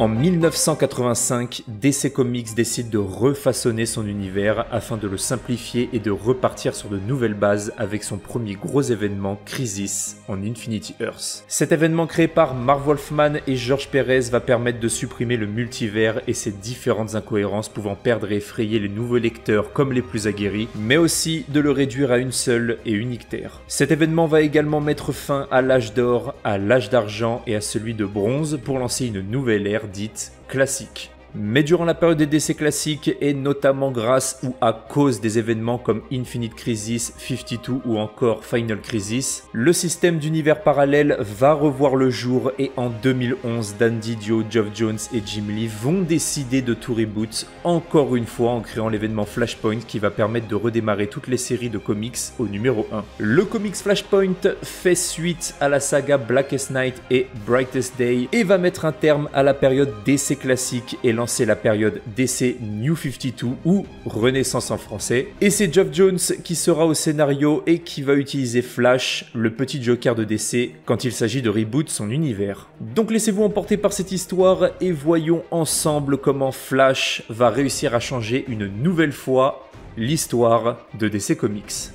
En 1985, DC Comics décide de refaçonner son univers afin de le simplifier et de repartir sur de nouvelles bases avec son premier gros événement, Crisis on Infinity Earths. Cet événement créé par Marv Wolfman et George Pérez va permettre de supprimer le multivers et ses différentes incohérences pouvant perdre et effrayer les nouveaux lecteurs comme les plus aguerris, mais aussi de le réduire à une seule et unique terre. Cet événement va également mettre fin à l'âge d'or, à l'âge d'argent et à celui de bronze pour lancer une nouvelle ère dite classique. Mais durant la période des DC classiques, et notamment grâce ou à cause des événements comme Infinite Crisis, 52 ou encore Final Crisis, le système d'univers parallèle va revoir le jour et en 2011, Dan Didio, Geoff Johns et Jim Lee vont décider de tout reboot encore une fois en créant l'événement Flashpoint qui va permettre de redémarrer toutes les séries de comics au numéro 1. Le comics Flashpoint fait suite à la saga Blackest Night et Brightest Day et va mettre un terme à la période DC classique et lancer la période DC New 52 ou Renaissance en français. Et c'est Geoff Johns qui sera au scénario et qui va utiliser Flash, le petit Joker de DC, quand il s'agit de reboot son univers. Donc laissez-vous emporter par cette histoire et voyons ensemble comment Flash va réussir à changer une nouvelle fois l'histoire de DC Comics.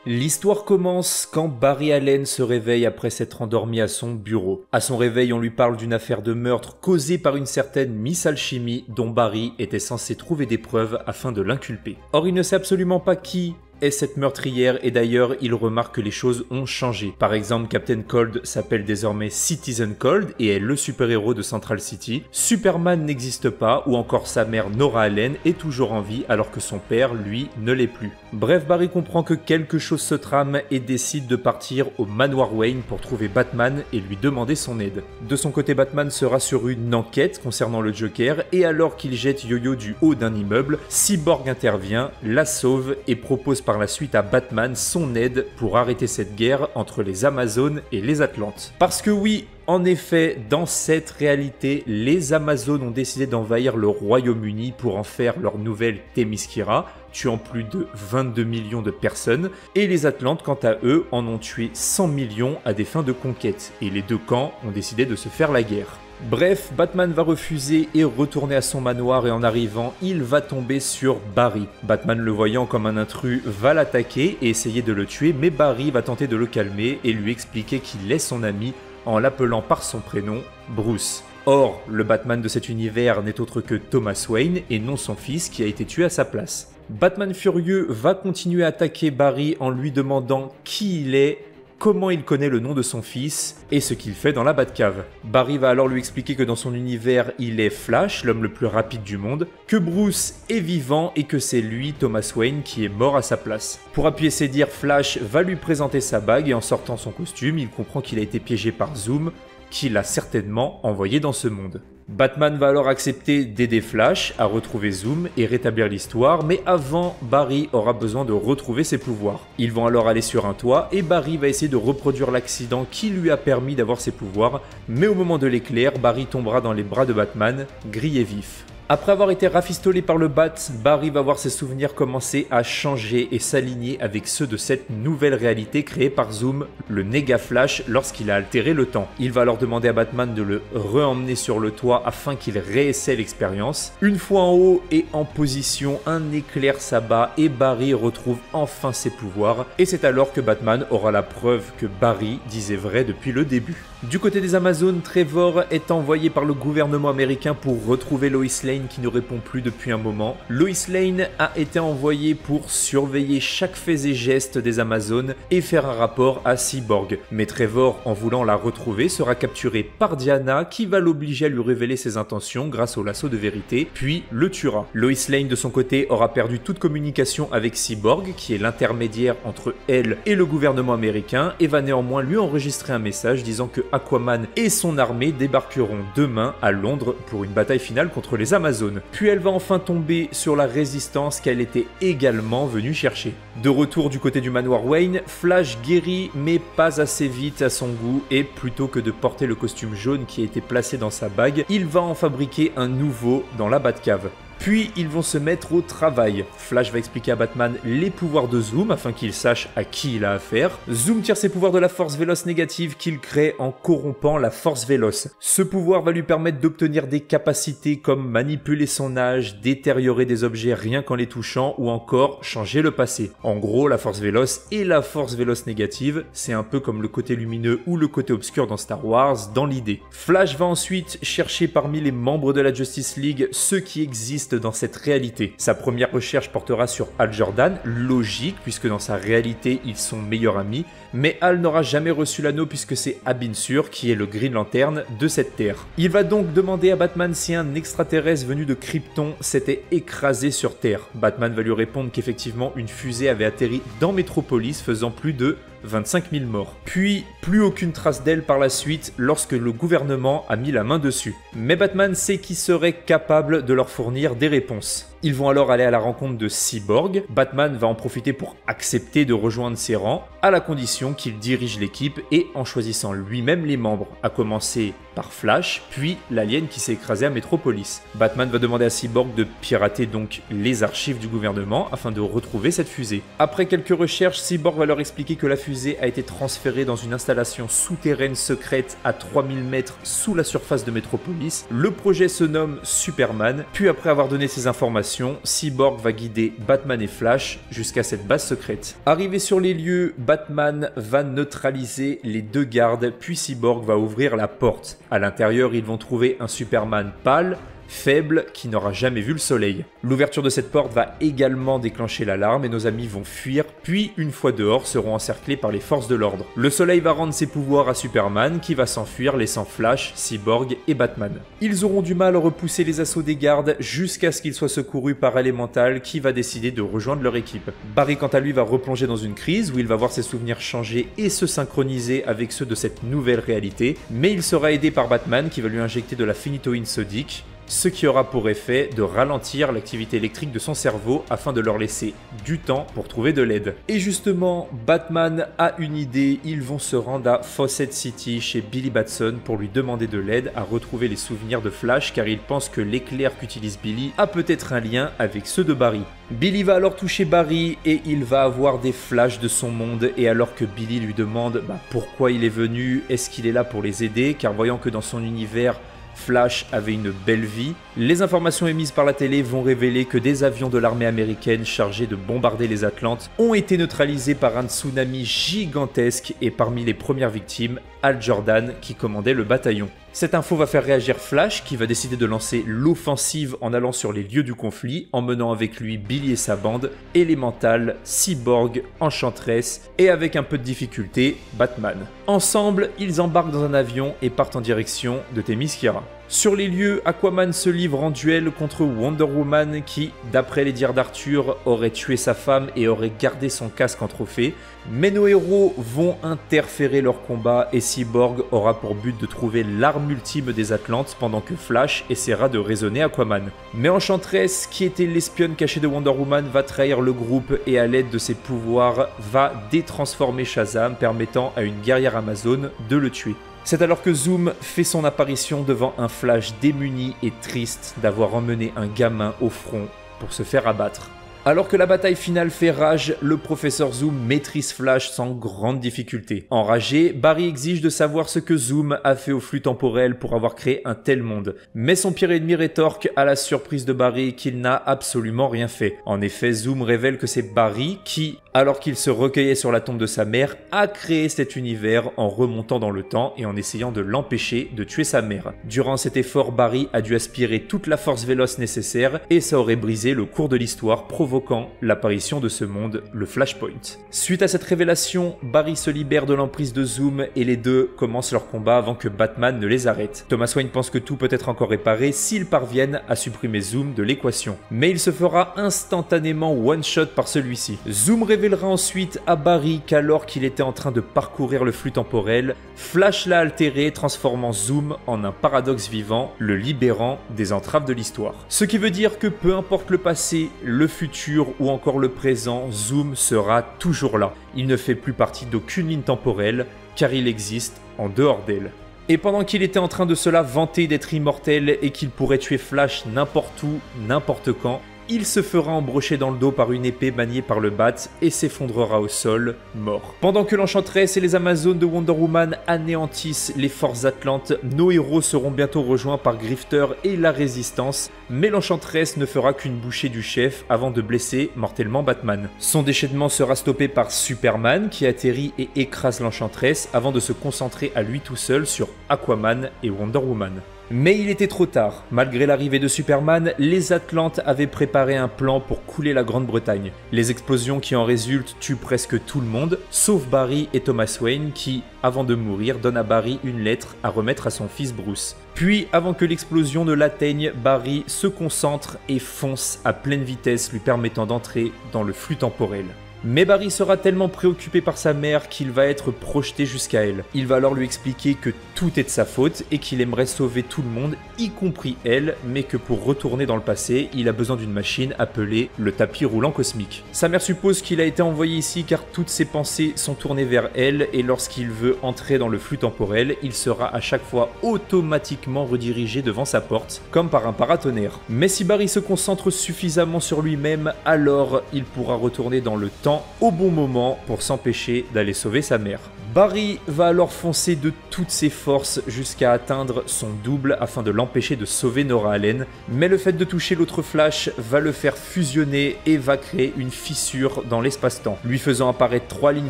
L'histoire commence quand Barry Allen se réveille après s'être endormi à son bureau. À son réveil, on lui parle d'une affaire de meurtre causée par une certaine Miss Alchemy dont Barry était censé trouver des preuves afin de l'inculper. Or, il ne sait absolument pas qui est cette meurtrière et d'ailleurs il remarque que les choses ont changé. Par exemple, Captain Cold s'appelle désormais Citizen Cold et est le super-héros de Central City. Superman n'existe pas ou encore sa mère Nora Allen est toujours en vie alors que son père, lui, ne l'est plus. Bref, Barry comprend que quelque chose se trame et décide de partir au manoir Wayne pour trouver Batman et lui demander son aide. De son côté, Batman sera sur une enquête concernant le Joker et alors qu'il jette Yo-Yo du haut d'un immeuble, Cyborg intervient, la sauve et propose par la suite à Batman son aide pour arrêter cette guerre entre les Amazones et les Atlantes. Parce que oui, en effet, dans cette réalité, les Amazones ont décidé d'envahir le Royaume-Uni pour en faire leur nouvelle Themyscira, tuant plus de 22 millions de personnes, et les Atlantes, quant à eux, en ont tué 100 millions à des fins de conquête, et les deux camps ont décidé de se faire la guerre. Bref, Batman va refuser et retourner à son manoir et en arrivant, il va tomber sur Barry. Batman, le voyant comme un intrus, va l'attaquer et essayer de le tuer, mais Barry va tenter de le calmer et lui expliquer qu'il est son ami en l'appelant par son prénom, Bruce. Or, le Batman de cet univers n'est autre que Thomas Wayne et non son fils qui a été tué à sa place. Batman furieux va continuer à attaquer Barry en lui demandant qui il est, comment il connaît le nom de son fils et ce qu'il fait dans la Batcave. Barry va alors lui expliquer que dans son univers, il est Flash, l'homme le plus rapide du monde, que Bruce est vivant et que c'est lui, Thomas Wayne, qui est mort à sa place. Pour appuyer ses dires, Flash va lui présenter sa bague et en sortant son costume, il comprend qu'il a été piégé par Zoom, qui l'a certainement envoyé dans ce monde. Batman va alors accepter d'aider Flash à retrouver Zoom et rétablir l'histoire, mais avant, Barry aura besoin de retrouver ses pouvoirs. Ils vont alors aller sur un toit et Barry va essayer de reproduire l'accident qui lui a permis d'avoir ses pouvoirs, mais au moment de l'éclair, Barry tombera dans les bras de Batman, grillé vif. Après avoir été rafistolé par le Bat, Barry va voir ses souvenirs commencer à changer et s'aligner avec ceux de cette nouvelle réalité créée par Zoom, le Nega Flash, lorsqu'il a altéré le temps. Il va alors demander à Batman de le re-emmener sur le toit afin qu'il réessaie l'expérience. Une fois en haut et en position, un éclair s'abat et Barry retrouve enfin ses pouvoirs. Et c'est alors que Batman aura la preuve que Barry disait vrai depuis le début. Du côté des Amazones, Trevor est envoyé par le gouvernement américain pour retrouver Lois Lane qui ne répond plus depuis un moment. Lois Lane a été envoyée pour surveiller chaque fait et geste des Amazones et faire un rapport à Cyborg. Mais Trevor, en voulant la retrouver, sera capturé par Diana qui va l'obliger à lui révéler ses intentions grâce au lasso de vérité, puis le tuera. Lois Lane de son côté aura perdu toute communication avec Cyborg, qui est l'intermédiaire entre elle et le gouvernement américain, et va néanmoins lui enregistrer un message disant que Aquaman et son armée débarqueront demain à Londres pour une bataille finale contre les Amazones. Amazones. Puis elle va enfin tomber sur la résistance qu'elle était également venue chercher. De retour du côté du manoir Wayne, Flash guérit mais pas assez vite à son goût et plutôt que de porter le costume jaune qui a été placé dans sa bague, il va en fabriquer un nouveau dans la Batcave. Puis ils vont se mettre au travail. Flash va expliquer à Batman les pouvoirs de Zoom afin qu'il sache à qui il a affaire. Zoom tire ses pouvoirs de la force véloce négative qu'il crée en corrompant la force véloce. Ce pouvoir va lui permettre d'obtenir des capacités comme manipuler son âge, détériorer des objets rien qu'en les touchant ou encore changer le passé. En gros, la force véloce et la force véloce négative, c'est un peu comme le côté lumineux ou le côté obscur dans Star Wars dans l'idée. Flash va ensuite chercher parmi les membres de la Justice League ceux qui existent dans cette réalité. Sa première recherche portera sur Hal Jordan, logique puisque dans sa réalité ils sont meilleurs amis, mais Hal n'aura jamais reçu l'anneau puisque c'est Abin Sur qui est le Green Lantern de cette terre. Il va donc demander à Batman si un extraterrestre venu de Krypton s'était écrasé sur Terre. Batman va lui répondre qu'effectivement une fusée avait atterri dans Metropolis faisant plus de 25 000 morts. Puis, plus aucune trace d'elle par la suite lorsque le gouvernement a mis la main dessus. Mais Batman sait qu'il serait capable de leur fournir des réponses. Ils vont alors aller à la rencontre de Cyborg. Batman va en profiter pour accepter de rejoindre ses rangs, à la condition qu'il dirige l'équipe et en choisissant lui-même les membres, à commencer par Flash, puis l'alien qui s'est écrasé à Metropolis. Batman va demander à Cyborg de pirater donc les archives du gouvernement afin de retrouver cette fusée. Après quelques recherches, Cyborg va leur expliquer que la fusée a été transférée dans une installation souterraine secrète à 3000 mètres sous la surface de Metropolis. Le projet se nomme Superman, puis après avoir donné ces informations, Cyborg va guider Batman et Flash jusqu'à cette base secrète. Arrivé sur les lieux, Batman va neutraliser les deux gardes, puis Cyborg va ouvrir la porte. À l'intérieur, ils vont trouver un Superman pâle, faible, qui n'aura jamais vu le soleil. L'ouverture de cette porte va également déclencher l'alarme et nos amis vont fuir, puis une fois dehors seront encerclés par les forces de l'ordre. Le soleil va rendre ses pouvoirs à Superman qui va s'enfuir laissant Flash, Cyborg et Batman. Ils auront du mal à repousser les assauts des gardes jusqu'à ce qu'ils soient secourus par Elemental qui va décider de rejoindre leur équipe. Barry quant à lui va replonger dans une crise où il va voir ses souvenirs changer et se synchroniser avec ceux de cette nouvelle réalité, mais il sera aidé par Batman qui va lui injecter de la phénitoïne sodique, ce qui aura pour effet de ralentir l'activité électrique de son cerveau afin de leur laisser du temps pour trouver de l'aide. Et justement, Batman a une idée, ils vont se rendre à Fawcett City chez Billy Batson pour lui demander de l'aide à retrouver les souvenirs de Flash car il pense que l'éclair qu'utilise Billy a peut-être un lien avec ceux de Barry. Billy va alors toucher Barry et il va avoir des flashs de son monde et alors que Billy lui demande pourquoi il est venu, est-ce qu'il est là pour les aider car voyant que dans son univers Flash avait une belle vie, les informations émises par la télé vont révéler que des avions de l'armée américaine chargés de bombarder les Atlantes ont été neutralisés par un tsunami gigantesque et parmi les premières victimes, Hal Jordan qui commandait le bataillon. Cette info va faire réagir Flash qui va décider de lancer l'offensive en allant sur les lieux du conflit, emmenant avec lui Billy et sa bande, Elemental, Cyborg, Enchantress et avec un peu de difficulté, Batman. Ensemble, ils embarquent dans un avion et partent en direction de Themyscira. Sur les lieux, Aquaman se livre en duel contre Wonder Woman qui, d'après les dires d'Arthur, aurait tué sa femme et aurait gardé son casque en trophée. Mais nos héros vont interférer leur combat et Cyborg aura pour but de trouver l'arme ultime des Atlantes pendant que Flash essaiera de raisonner Aquaman. Mais Enchantress, qui était l'espionne cachée de Wonder Woman, va trahir le groupe et à l'aide de ses pouvoirs va détransformer Shazam permettant à une guerrière amazone de le tuer. C'est alors que Zoom fait son apparition devant un Flash démuni et triste d'avoir emmené un gamin au front pour se faire abattre. Alors que la bataille finale fait rage, le professeur Zoom maîtrise Flash sans grande difficulté. Enragé, Barry exige de savoir ce que Zoom a fait au flux temporel pour avoir créé un tel monde. Mais son pire ennemi rétorque à la surprise de Barry qu'il n'a absolument rien fait. En effet, Zoom révèle que c'est Barry qui, alors qu'il se recueillait sur la tombe de sa mère, a créé cet univers en remontant dans le temps et en essayant de l'empêcher de tuer sa mère. Durant cet effort, Barry a dû aspirer toute la force véloce nécessaire et ça aurait brisé le cours de l'histoire, provoquant l'apparition de ce monde, le Flashpoint. Suite à cette révélation, Barry se libère de l'emprise de Zoom et les deux commencent leur combat avant que Batman ne les arrête. Thomas Wayne pense que tout peut être encore réparé s'ils parviennent à supprimer Zoom de l'équation. Mais il se fera instantanément one-shot par celui-ci. Zoom révèle révélera ensuite à Barry qu'alors qu'il était en train de parcourir le flux temporel, Flash l'a altéré, transformant Zoom en un paradoxe vivant, le libérant des entraves de l'histoire. Ce qui veut dire que peu importe le passé, le futur ou encore le présent, Zoom sera toujours là. Il ne fait plus partie d'aucune ligne temporelle, car il existe en dehors d'elle. Et pendant qu'il était en train de se la vanter d'être immortel et qu'il pourrait tuer Flash n'importe où, n'importe quand, il se fera embrocher dans le dos par une épée maniée par le Bat et s'effondrera au sol, mort. Pendant que l'Enchantress et les Amazones de Wonder Woman anéantissent les forces Atlantes, nos héros seront bientôt rejoints par Grifter et la Résistance, mais l'Enchantress ne fera qu'une bouchée du chef avant de blesser mortellement Batman. Son déchaînement sera stoppé par Superman qui atterrit et écrase l'Enchantress avant de se concentrer à lui tout seul sur Aquaman et Wonder Woman. Mais il était trop tard. Malgré l'arrivée de Superman, les Atlantes avaient préparé un plan pour couler la Grande-Bretagne. Les explosions qui en résultent tuent presque tout le monde, sauf Barry et Thomas Wayne qui, avant de mourir, donnent à Barry une lettre à remettre à son fils Bruce. Puis, avant que l'explosion ne l'atteigne, Barry se concentre et fonce à pleine vitesse, lui permettant d'entrer dans le flux temporel. Mais Barry sera tellement préoccupé par sa mère qu'il va être projeté jusqu'à elle. Il va alors lui expliquer que tout est de sa faute et qu'il aimerait sauver tout le monde, y compris elle, mais que pour retourner dans le passé, il a besoin d'une machine appelée le tapis roulant cosmique. Sa mère suppose qu'il a été envoyé ici car toutes ses pensées sont tournées vers elle et lorsqu'il veut entrer dans le flux temporel, il sera à chaque fois automatiquement redirigé devant sa porte, comme par un paratonnerre. Mais si Barry se concentre suffisamment sur lui-même, alors il pourra retourner dans le temps au bon moment pour s'empêcher d'aller sauver sa mère. Barry va alors foncer de toutes ses forces jusqu'à atteindre son double afin de l'empêcher de sauver Nora Allen, mais le fait de toucher l'autre Flash va le faire fusionner et va créer une fissure dans l'espace-temps, lui faisant apparaître 3 lignes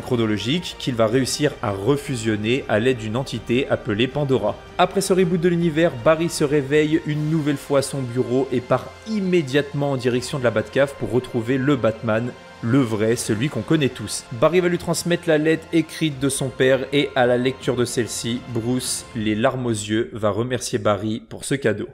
chronologiques qu'il va réussir à refusionner à l'aide d'une entité appelée Pandora. Après ce reboot de l'univers, Barry se réveille une nouvelle fois à son bureau et part immédiatement en direction de la Batcave pour retrouver le Batman, le vrai, celui qu'on connaît tous. Barry va lui transmettre la lettre écrite de son père et à la lecture de celle-ci, Bruce, les larmes aux yeux, va remercier Barry pour ce cadeau.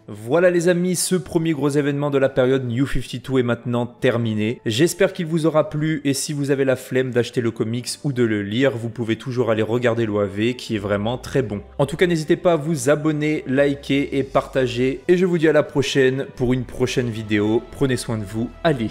Voilà les amis, ce premier gros événement de la période New 52 est maintenant terminé. J'espère qu'il vous aura plu et si vous avez la flemme d'acheter le comics ou de le lire, vous pouvez toujours aller regarder l'OAV qui est vraiment très bon. En tout cas, n'hésitez pas à vous abonner, liker et partager. Et je vous dis à la prochaine pour une prochaine vidéo. Prenez soin de vous, allez.